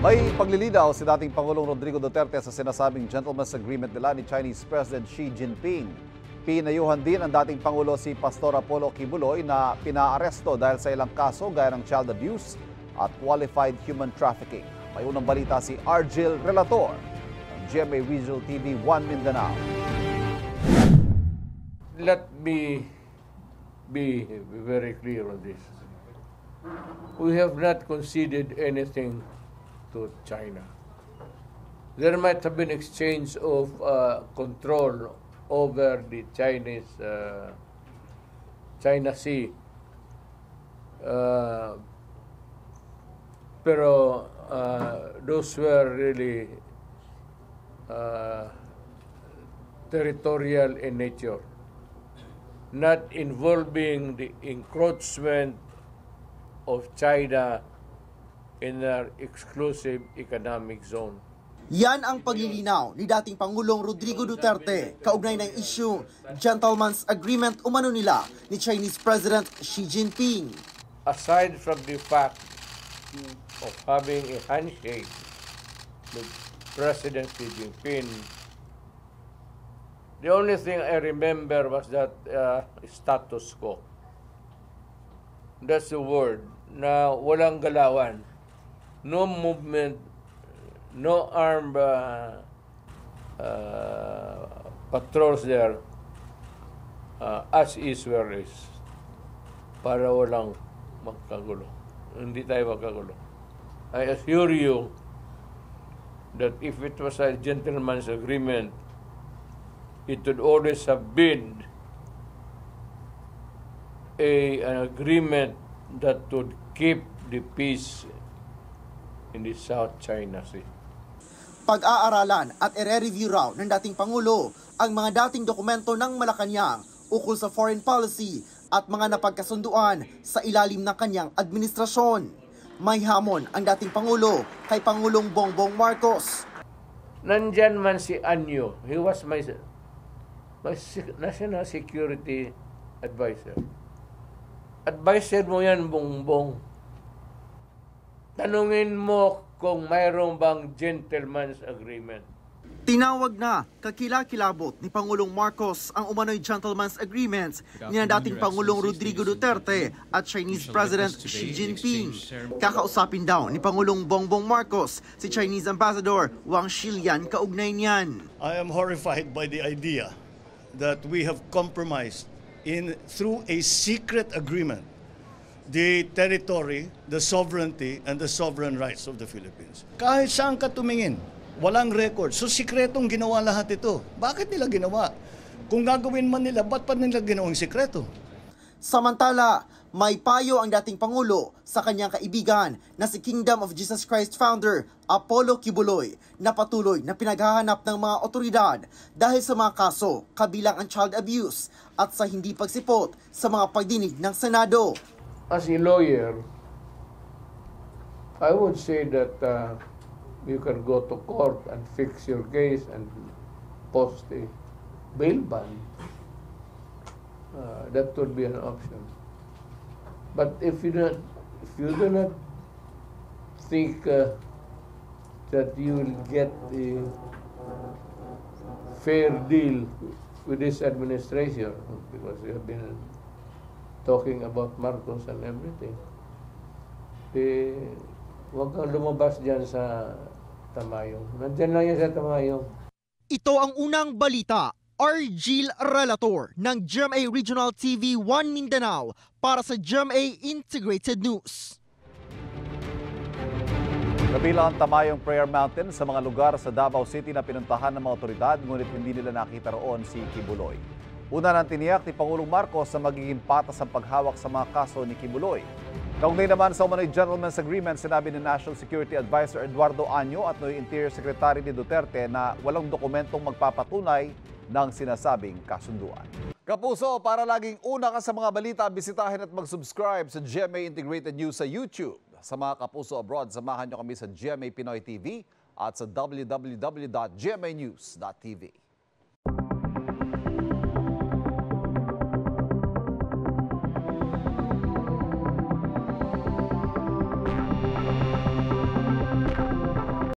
May paglilinaw si dating Pangulong Rodrigo Duterte sa sinasabing gentleman's agreement nila ni Chinese President Xi Jinping. Pinayuhan din ang dating Pangulo si Pastor Apollo Kibuloy na pinaaresto dahil sa ilang kaso gaya ng child abuse at qualified human trafficking. May unang balita si Argel Relator ng GMA Regional TV 1 Mindanao. Let me be very clear on this. We have not conceded anything to China. There might have been exchange of control over the China Sea. Pero those were really territorial in nature, not involving the encroachment of China in their exclusive economic zone. Yan ang paglilinaw ni dating Pangulong Rodrigo Duterte kaugnay ng issue gentleman's agreement umano nila ni Chinese President Xi Jinping. Aside from the fact of having a handshake with President Xi Jinping, the only thing I remember was that status quo. That's the word, na walang galawan. No movement, no armed patrols there, as is where is, para walang magkagulo. Hindi tayo magkagulo. I assure you that if it was a gentleman's agreement, it would always have been an agreement that would keep the peace in the South China Sea. Pag-aaralan at ire-review raw ng dating Pangulo ang mga dating dokumento ng Malacanang ukol sa foreign policy at mga napagkasunduan sa ilalim ng kanyang administrasyon. May hamon ang dating Pangulo kay Pangulong Bongbong Marcos. Nandyan man si Anyo. He was my national security advisor. Advisor mo yan, Bongbong. Tanungin mo kung mayroon bang gentleman's agreement. Tinawag na kakilakilabot ni Pangulong Marcos ang umano'y gentleman's agreement ni dating Pangulong Rodrigo Duterte at Chinese President Xi Jinping. Kakausapin daw ni Pangulong Bongbong Marcos si Chinese Ambassador Wang Shilian kaugnay niyan. I am horrified by the idea that we have compromised through a secret agreement the territory, the sovereignty, and the sovereign rights of the Philippines. Kahit saan ka tumingin, walang record. So, sikretong ginawa lahat ito. Bakit nila ginawa? Kung gagawin man nila, ba't pa nila ginawang sikreto? Samantala, may payo ang dating Pangulo sa kanyang kaibigan na si Kingdom of Jesus Christ founder Apollo Kibuloy na patuloy na pinaghahanap ng mga otoridad dahil sa mga kaso kabilang ang child abuse at sa hindi pagsipot sa mga pagdinig ng Senado. As a lawyer, I would say that you can go to court and fix your case and post a bail bond. That would be an option. But if you do not think that you will get a fair deal with this administration, because you have been talking about Marcos and everything, huwag kang lumabas dyan sa Tamayong. Nandyan lang yan sa Tamayong. Ito ang unang balita. Argel Relator ng GMA Regional TV 1 Mindanao para sa GMA Integrated News. Kabilang ang Tamayong Prayer Mountain sa mga lugar sa Davao City na pinuntahan ng mga otoridad ngunit hindi nila nakita roon si Kibuloy. Una nang tiniyak ni Pangulong Marcos na magiging patas ang paghawak sa mga kaso ni Kibuloy. Kaugnay naman sa umano'y gentleman's agreement, sinabi ni National Security Advisor Eduardo Anyo at noy Interior Secretary ni Duterte na walang dokumentong magpapatunay ng sinasabing kasunduan. Kapuso, para laging una ka sa mga balita, bisitahin at mag-subscribe sa GMA Integrated News sa YouTube. Sa mga kapuso abroad, samahan nyo kami sa GMA Pinoy TV at sa www.gmanews.tv.